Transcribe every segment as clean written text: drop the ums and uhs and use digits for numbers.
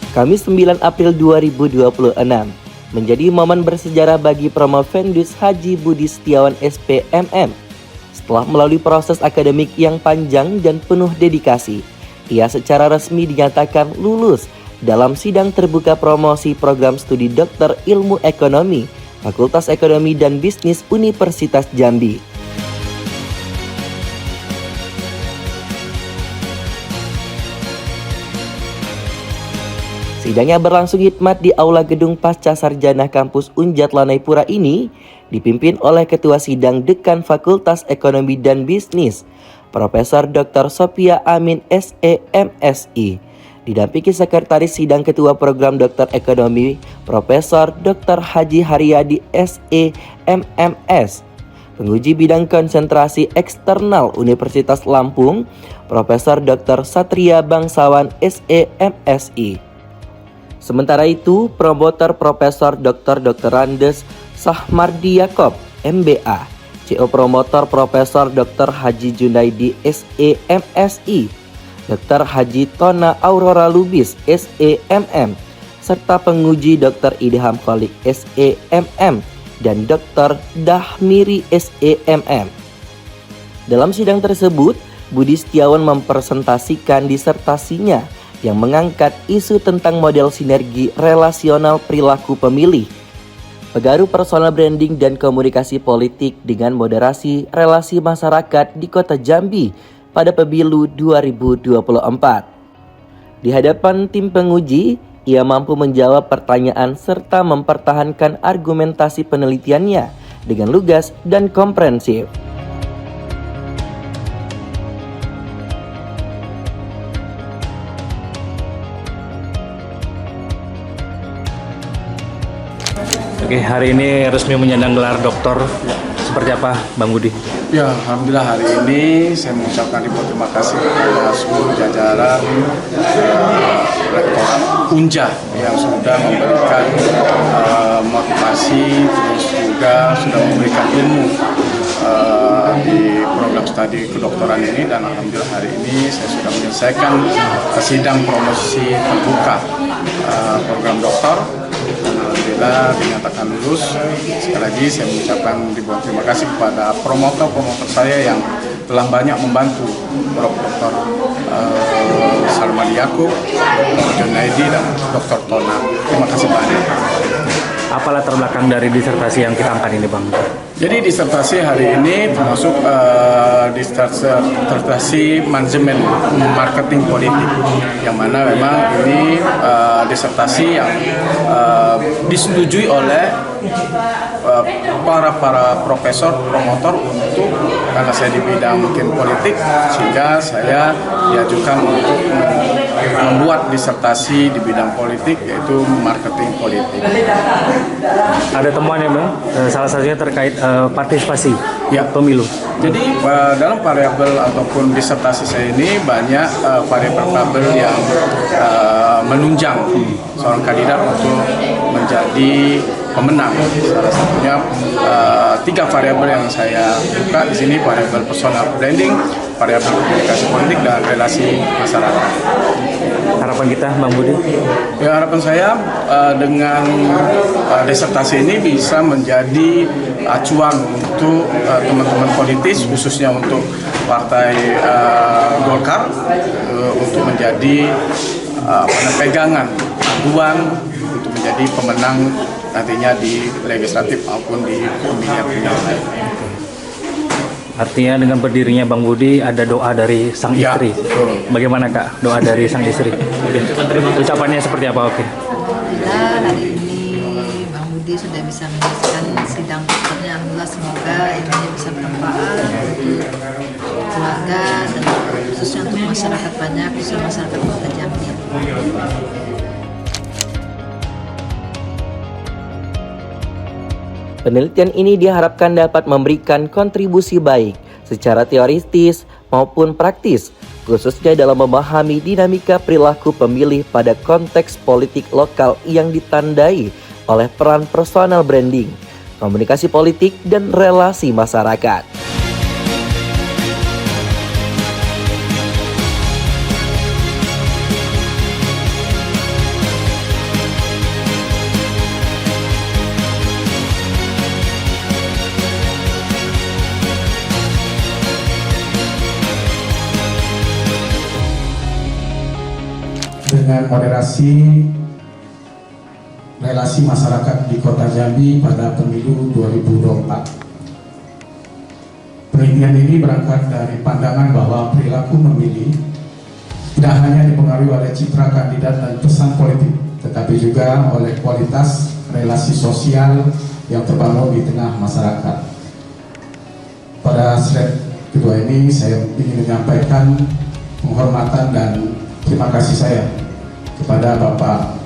Kamis 9 April 2026 menjadi momen bersejarah bagi Promovendus Haji Budi Setiawan SPMM. Setelah melalui proses akademik yang panjang dan penuh dedikasi, ia secara resmi dinyatakan lulus dalam sidang terbuka promosi program studi Dokter Ilmu Ekonomi, Fakultas Ekonomi dan Bisnis Universitas Jambi. Sidangnya berlangsung hikmat di Aula Gedung Pasca Sarjana Kampus Unjat Lanaipura ini dipimpin oleh Ketua Sidang Dekan Fakultas Ekonomi dan Bisnis, Profesor Dr. Sophia Amin SEMSI. Didampingi Sekretaris Sidang Ketua Program Dokter Ekonomi, Profesor Dr. Haji Haryadi SEMMS. Penguji Bidang Konsentrasi Eksternal Universitas Lampung, Profesor Dr. Satria Bangsawan SEMSI. Sementara itu, promotor Profesor Dr. Andes Sahmardi Yakob, MBA, CO Promotor Profesor Dr. Haji Junaidi SEMSI, Dr. Haji Tona Aurora Lubis SEMM, serta penguji Dr. Idham Kholik SEMM dan Dr. Dahmiri SEMM. Dalam sidang tersebut, Budi Setiawan mempresentasikan disertasinya yang mengangkat isu tentang model sinergi relasional perilaku pemilih, pengaruh personal branding dan komunikasi politik dengan moderasi relasi masyarakat di Kota Jambi pada pemilu 2024. Di hadapan tim penguji, ia mampu menjawab pertanyaan serta mempertahankan argumentasi penelitiannya dengan lugas dan komprehensif. Oke, hari ini resmi menyandang gelar doktor. Seperti apa, Bang Budi? Ya, alhamdulillah hari ini saya mengucapkan terima kasih kepada seluruh jajaran Rektorat Unja yang sudah memberikan motivasi, terus juga sudah memberikan ilmu di program studi kedokteran ini, dan alhamdulillah hari ini saya sudah menyelesaikan sidang promosi terbuka program doktor. Alhamdulillah dinyatakan lulus. Sekali lagi saya mengucapkan ribuan terima kasih kepada promotor saya yang telah banyak membantu, Prof. Dr. Salmadi Yakob, Dr. Junaidi, dan Dr. Tona. Terima kasih banyak. Apa latar belakang dari disertasi yang kita angkat ini, Bang? Jadi disertasi hari ini termasuk disertasi manajemen marketing politik, yang mana memang ini disertasi yang disetujui oleh para profesor promotor untuk, karena saya di bidang mungkin politik, sehingga saya diajukan untuk membuat disertasi di bidang politik, yaitu marketing politik. Ada temuan ya, Bang? Salah satunya terkait partisipasi ya pemilu. Jadi dalam variabel ataupun disertasi saya ini banyak variabel yang menunjang seorang kandidat untuk menjadi pemenang. Salah satunya 3 variabel yang saya buka di sini: variabel personal branding, variabel komunikasi politik, dan relasi masyarakat. Harapan kita, Bang Budi? Ya, harapan saya dengan disertasi ini bisa menjadi acuan untuk teman-teman politis, khususnya untuk Partai Golkar, untuk menjadi pegangan aduan untuk menjadi pemenang nantinya di legislatif maupun di pemilihan. Artinya dengan berdirinya Bang Budi ada doa dari sang istri. Bagaimana, Kak, doa dari sang istri? Ucapannya seperti apa? Oke. Alhamdulillah hari ini Bang Budi sudah bisa menyelesaikan sidang dokternya. Alhamdulillah, semoga ilmunya bisa bermanfaat untuk keluarga dan khususnya untuk masyarakat banyak, khususnya masyarakat Kota Jambi. Penelitian ini diharapkan dapat memberikan kontribusi baik secara teoritis maupun praktis, khususnya dalam memahami dinamika perilaku pemilih pada konteks politik lokal yang ditandai oleh peran personal branding, komunikasi politik, dan relasi masyarakat. moderasi relasi masyarakat di Kota Jambi pada pemilu 2024. Penelitian ini berangkat dari pandangan bahwa perilaku memilih tidak hanya dipengaruhi oleh citra kandidat dan pesan politik, tetapi juga oleh kualitas relasi sosial yang terbangun di tengah masyarakat. Pada slide kedua ini saya ingin menyampaikan penghormatan dan terima kasih saya kepada Bapak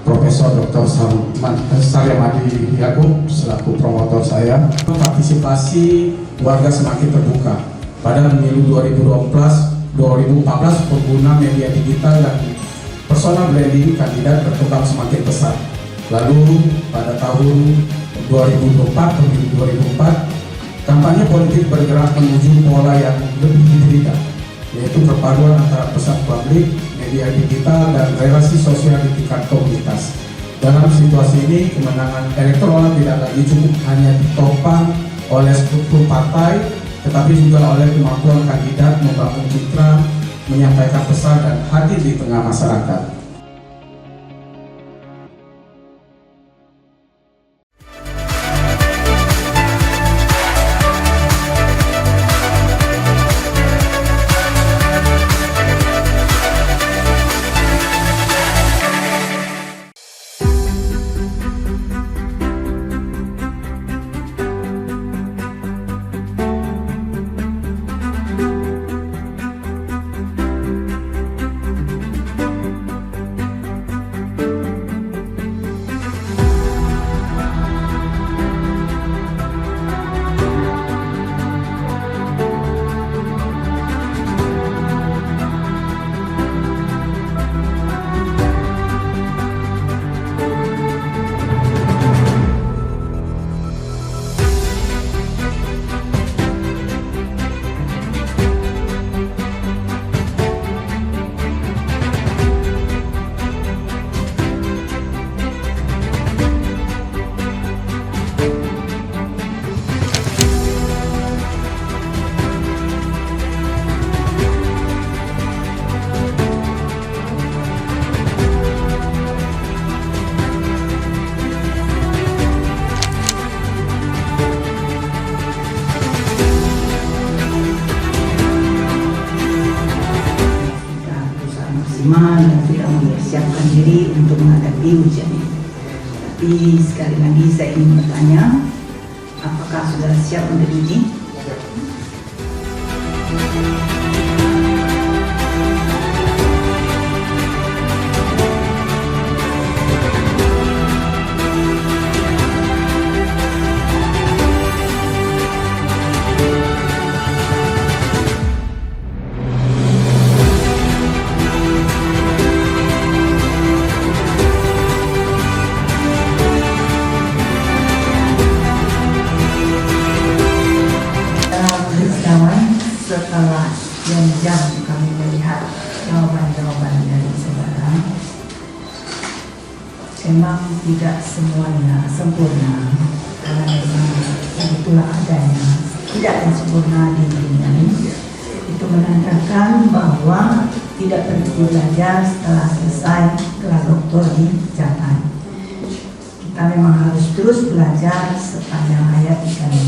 Profesor Dr. Saryamadi Yaakob selaku promotor saya. Partisipasi warga semakin terbuka. Pada pemilu 2014, pengguna media digital dan personal branding kandidat berkembang semakin pesat. Lalu pada tahun 2024, pemilu 2004, kampanye politik bergerak menuju pola yang lebih hibrida, yaitu perpaduan antara pesan publik, media digital, dan relasi sosial di tingkat komunitas. Dalam situasi ini, kemenangan elektoral tidak lagi cukup hanya ditopang oleh struktur partai, tetapi juga oleh kemampuan kandidat membangun citra, menyampaikan pesan, dan hadir di tengah masyarakat. Dan sudah mempersiapkan diri untuk menghadapi ujian ini. Tapi sekali lagi saya ingin bertanya, apakah sudah siap untuk uji? Setelah sekian jam kami melihat jawaban-jawaban dari saudara, memang tidak semuanya sempurna, karena memang itulah adanya tidak sempurna di dunia ini. Itu menandakan bahwa tidak berhenti belajar setelah selesai gelar doktor di Japan. Kita memang harus terus belajar sepanjang hayat kami.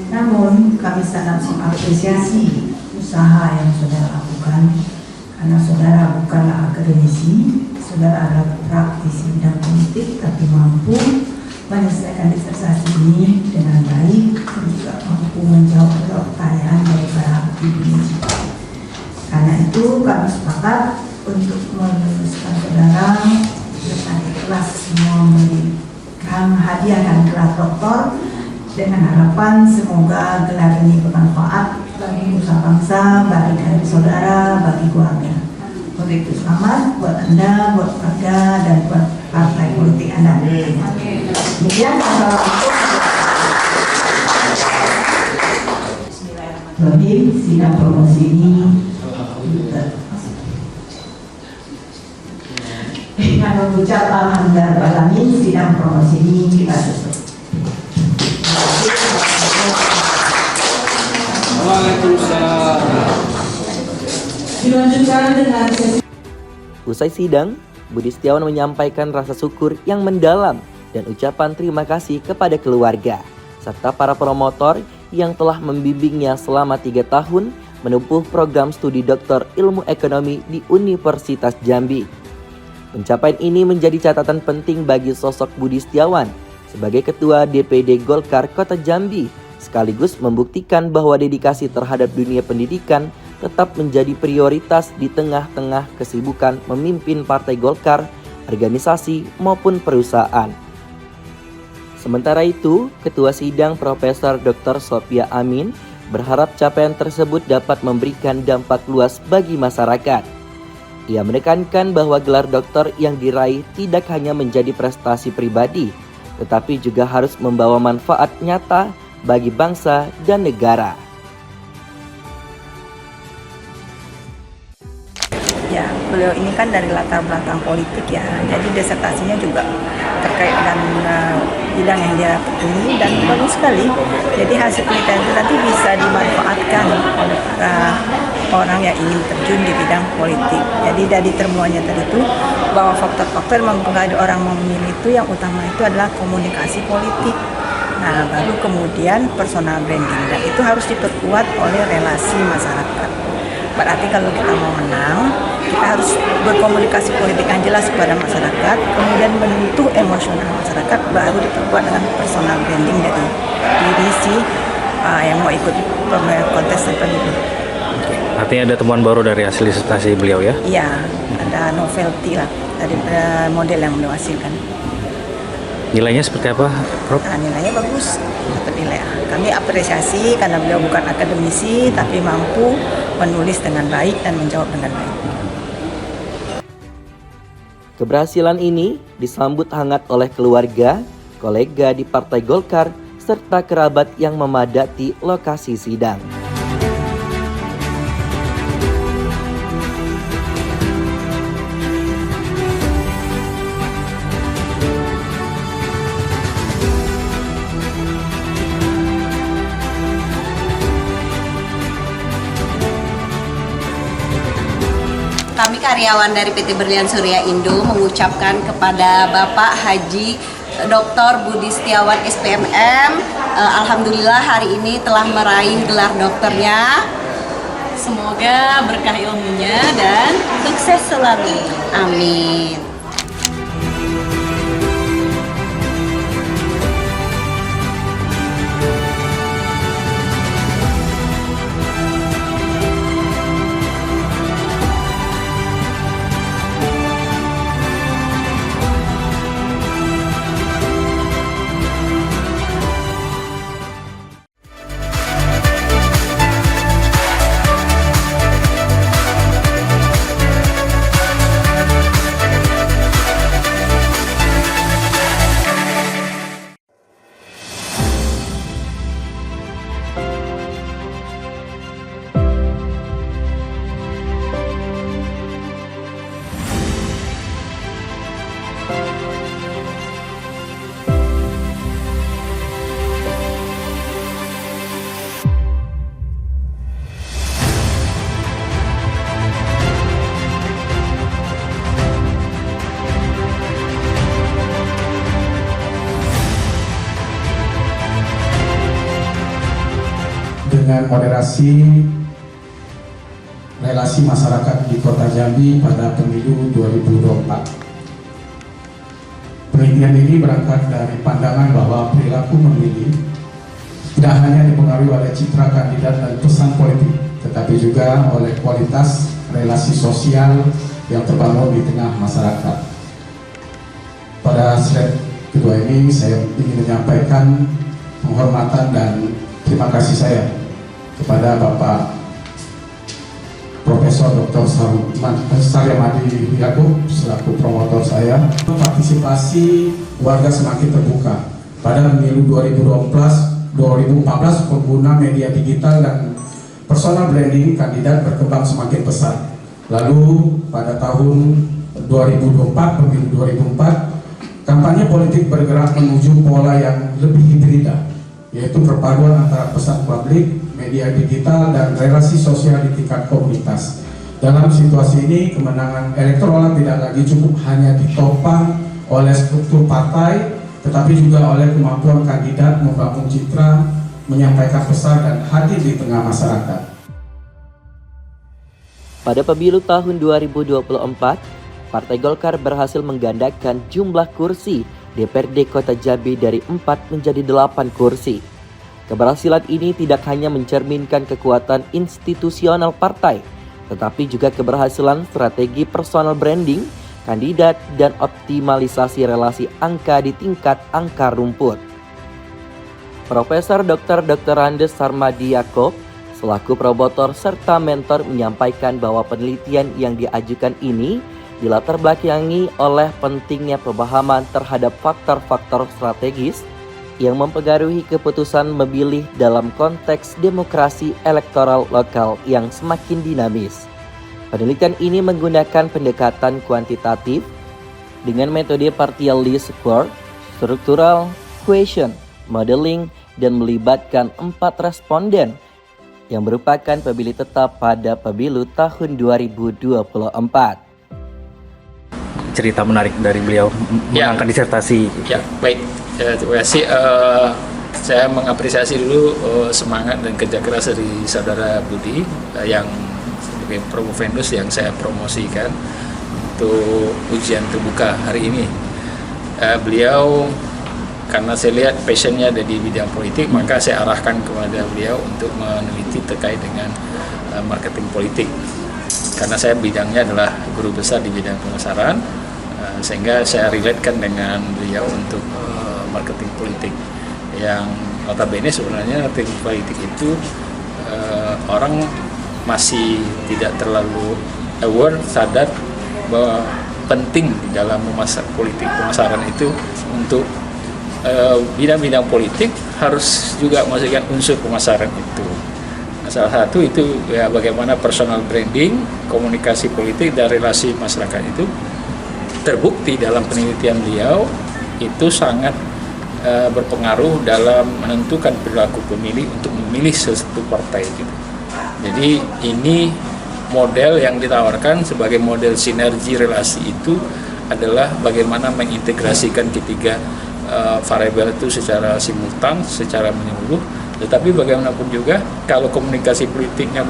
Namun kami sangat mengapresiasi usaha yang saudara lakukan, karena saudara bukanlah akademisi, saudara adalah praktisi bidang politik, tapi mampu menyelesaikan disertasi ini dengan baik dan juga mampu menjawab pertanyaan dari para aktivis. Karena itu kami sepakat untuk meluluskan saudara dengan ikhlas semua memberikan hadiah dan gelar doktor, dengan harapan semoga gelar ini bermanfaat bagi nusa bangsa, bagi saudara, bagi keluarga. Begitu selamat buat Anda, buat keluarga, dan buat partai politik Anda. Demikian Bismillahirrahmanirrahim. Sidang promosi ini dengan mengucap alhamdulillah, sidang promosi ini kita tutup. Waalaikumsalam. Dilanjutkan dengan sesi Usai sidang, Budi Setiawan menyampaikan rasa syukur yang mendalam dan ucapan terima kasih kepada keluarga, serta para promotor yang telah membimbingnya selama 3 tahun menempuh program studi Doktor Ilmu Ekonomi di Universitas Jambi. Pencapaian ini menjadi catatan penting bagi sosok Budi Setiawan sebagai Ketua DPD Golkar Kota Jambi, sekaligus membuktikan bahwa dedikasi terhadap dunia pendidikan tetap menjadi prioritas di tengah-tengah kesibukan memimpin Partai Golkar, organisasi maupun perusahaan. Sementara itu, Ketua Sidang Profesor Dr. Sophia Amin berharap capaian tersebut dapat memberikan dampak luas bagi masyarakat. Ia menekankan bahwa gelar doktor yang diraih tidak hanya menjadi prestasi pribadi, tetapi juga harus membawa manfaat nyata bagi bangsa dan negara. Ya, beliau ini kan dari latar belakang politik ya, jadi disertasinya juga terkait dengan bidang yang dia tekuni dan bagus sekali. Jadi hasil penelitian itu nanti bisa dimanfaatkan oleh para orang yang ingin terjun di bidang politik. Jadi dari temuannya tadi itu bahwa faktor-faktor yang mempengaruhi orang memilih itu yang utama itu adalah komunikasi politik. Nah, baru kemudian personal branding, dan itu harus diperkuat oleh relasi masyarakat. Berarti kalau kita mau menang, kita harus berkomunikasi politik yang jelas kepada masyarakat, kemudian menyentuh emosional masyarakat, baru diperkuat dengan personal branding dari diri yang mau ikut kontestan pemilu. Artinya ada temuan baru dari hasil disertasi beliau ya? Iya, ada novelty lah dari model yang beliau hasilkan. Nilainya seperti apa, Prof? Nah, nilainya bagus, dapat nilai A. Kami apresiasi karena beliau bukan akademisi, tapi mampu menulis dengan baik dan menjawab dengan baik. Keberhasilan ini disambut hangat oleh keluarga, kolega di Partai Golkar, serta kerabat yang memadati lokasi sidang. Kami karyawan dari PT Berlian Surya Indo mengucapkan kepada Bapak Haji Dr. Budi Setiawan SPMM, alhamdulillah hari ini telah meraih gelar dokternya. Semoga berkah ilmunya dan sukses selalu. Amin. Dengan moderasi relasi masyarakat di Kota Jambi pada pemilu 2024. Penelitian ini berangkat dari pandangan bahwa perilaku memilih tidak hanya dipengaruhi oleh citra kandidat dan pesan politik, tetapi juga oleh kualitas relasi sosial yang terbangun di tengah masyarakat. Pada slide kedua ini saya ingin menyampaikan penghormatan dan terima kasih saya kepada Bapak Profesor Dr. Saryamadi Yakub selaku promotor saya. Partisipasi warga semakin terbuka. Pada pemilu 2014 pengguna media digital dan personal branding kandidat berkembang semakin pesat. Lalu pada tahun 2024, pemilu 2004, kampanye politik bergerak menuju pola yang lebih hibrida, yaitu perpaduan antara pesan publik, media digital, dan relasi sosial di tingkat komunitas. Dalam situasi ini, kemenangan elektoral tidak lagi cukup hanya ditopang oleh struktur partai, tetapi juga oleh kemampuan kandidat membangun citra, menyampaikan pesan dan hadir di tengah masyarakat. Pada pemilu tahun 2024, Partai Golkar berhasil menggandakan jumlah kursi DPRD Kota Jambi dari 4 menjadi 8 kursi. Keberhasilan ini tidak hanya mencerminkan kekuatan institusional partai, tetapi juga keberhasilan strategi personal branding, kandidat, dan optimalisasi relasi angka di tingkat angka rumput. Profesor Dr. Andes Sarmadi Yaakob selaku promotor serta mentor menyampaikan bahwa penelitian yang diajukan ini dilatar belakangi oleh pentingnya pemahaman terhadap faktor-faktor strategis yang mempengaruhi keputusan memilih dalam konteks demokrasi elektoral lokal yang semakin dinamis. Penelitian ini menggunakan pendekatan kuantitatif dengan metode partial least square, structural question, modeling, dan melibatkan 4 responden yang merupakan pemilih tetap pada pemilu tahun 2024. Cerita menarik dari beliau mengangkat disertasi. Ya, baik. Terima kasih. Saya mengapresiasi dulu semangat dan kerja keras dari saudara Budi yang sebagai promovendus yang saya promosikan untuk ujian terbuka hari ini. Beliau, karena saya lihat passionnya ada di bidang politik, maka saya arahkan kepada beliau untuk meneliti terkait dengan marketing politik. Karena saya bidangnya adalah guru besar di bidang pemasaran, sehingga saya relatekan dengan beliau untuk marketing politik yang notabene sebenarnya marketing politik itu orang masih tidak terlalu aware, sadar bahwa penting di dalam memasak politik pemasaran itu untuk bidang-bidang politik harus juga memasukkan unsur pemasaran itu. Nah, salah satu itu ya bagaimana personal branding, komunikasi politik dan relasi masyarakat itu terbukti dalam penelitian beliau itu sangat berpengaruh dalam menentukan perilaku pemilih untuk memilih sesuatu partai gitu. Jadi ini model yang ditawarkan sebagai model sinergi relasi itu adalah bagaimana mengintegrasikan ketiga variabel itu secara simultan, secara menyeluruh. Tetapi bagaimanapun juga kalau komunikasi politiknya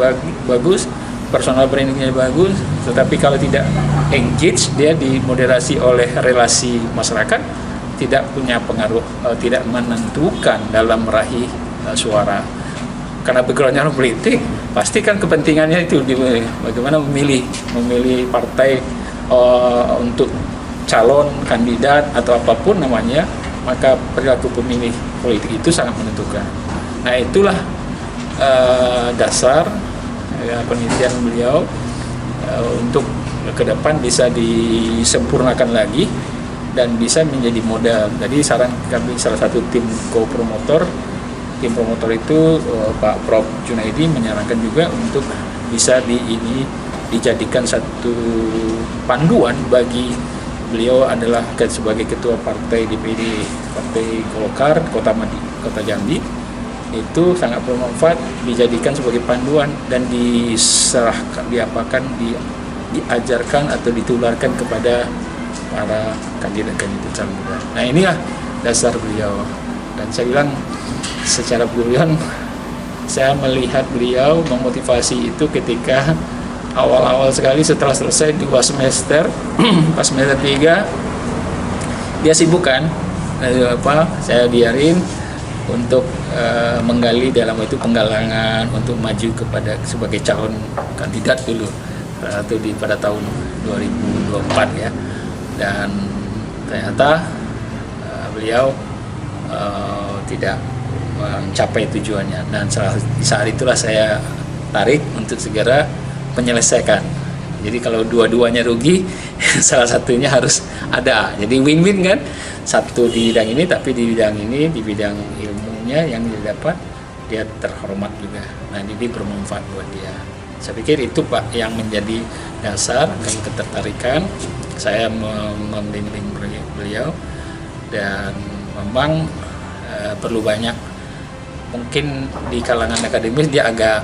bagus, personal brandingnya bagus, tetapi kalau tidak engage, dia dimoderasi oleh relasi masyarakat, tidak punya pengaruh, tidak menentukan dalam meraih suara. Karena backgroundnya politik, pasti kan kepentingannya itu bagaimana memilih partai untuk calon kandidat atau apapun namanya, maka perilaku pemilih politik itu sangat menentukan. Nah itulah dasar penelitian beliau untuk ke depan bisa disempurnakan lagi dan bisa menjadi modal. Jadi saran kami salah satu tim co-promotor, tim promotor itu Pak Prof Junaidi menyarankan juga untuk bisa dijadikan satu panduan bagi beliau adalah sebagai ketua partai DPD Partai Golkar Kota Jambi, itu sangat bermanfaat dijadikan sebagai panduan dan diajarkan atau ditularkan kepada para kandidat-kandidat calon. Nah inilah dasar beliau, dan saya bilang secara brilliant saya melihat beliau memotivasi itu ketika awal-awal sekali setelah selesai 2 semester pas semester 3 dia sibuk kan, saya biarin untuk menggali dalam itu penggalangan untuk maju sebagai calon kandidat dulu pada tahun 2024 ya. Dan ternyata beliau tidak mencapai tujuannya, dan di saat itulah saya tarik untuk segera menyelesaikan. Jadi kalau dua-duanya rugi, salah satunya harus ada. Jadi win-win kan, satu di bidang ini, tapi di bidang ini, di bidang ilmunya yang dia dapat, dia terhormat juga. Nah ini bermanfaat buat dia. Saya pikir itu Pak yang menjadi dasar dan ketertarikan saya membimbing beliau, dan memang perlu banyak, mungkin di kalangan akademis dia agak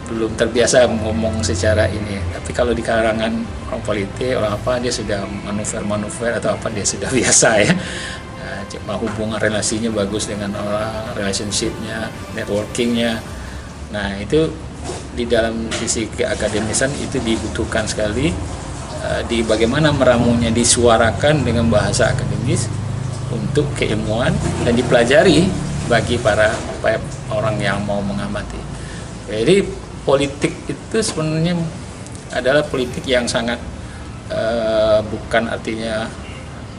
belum terbiasa ngomong secara ini. Tapi kalau di kalangan orang politik, orang apa, dia sudah manuver-manuver atau apa, dia sudah biasa ya. Nah, hubungan relasinya bagus dengan orang, relationship-nya, networking-nya. Nah, itu di dalam sisi keakademisan itu dibutuhkan sekali, di bagaimana meramunya disuarakan dengan bahasa akademis untuk keilmuan dan dipelajari bagi para orang yang mau mengamati. Jadi politik itu sebenarnya adalah politik yang sangat bukan artinya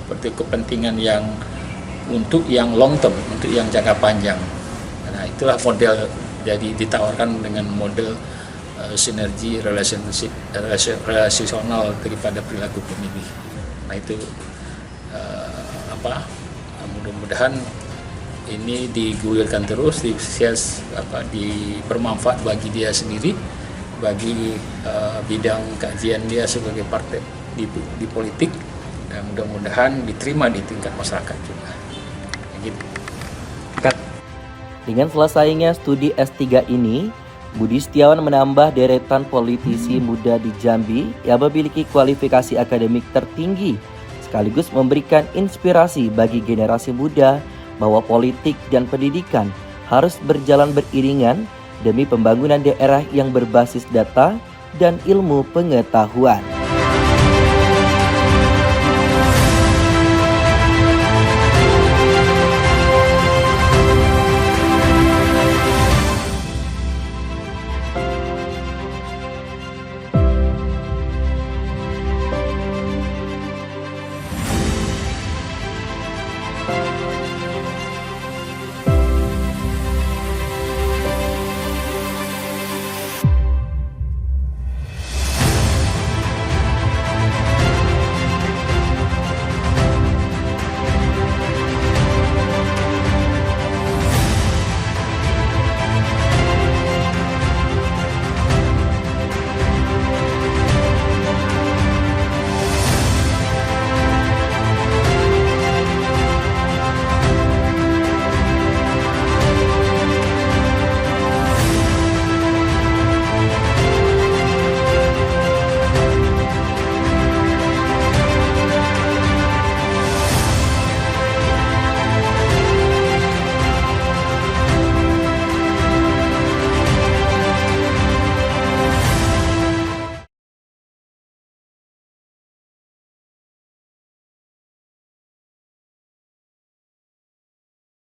seperti kepentingan yang untuk yang long term, untuk yang jangka panjang. Nah, itulah model, jadi ditawarkan dengan model sinergi relasional daripada perilaku pemilih. Nah, itu mudah-mudahan ini digulirkan terus, bermanfaat bagi dia sendiri, bagi bidang kajian dia sebagai partai di politik, dan mudah-mudahan diterima di tingkat masyarakat juga. Gitu. Dengan selesainya studi S3 ini, Budi Setiawan menambah deretan politisi muda di Jambi yang memiliki kualifikasi akademik tertinggi, sekaligus memberikan inspirasi bagi generasi muda bahwa politik dan pendidikan harus berjalan beriringan demi pembangunan daerah yang berbasis data dan ilmu pengetahuan.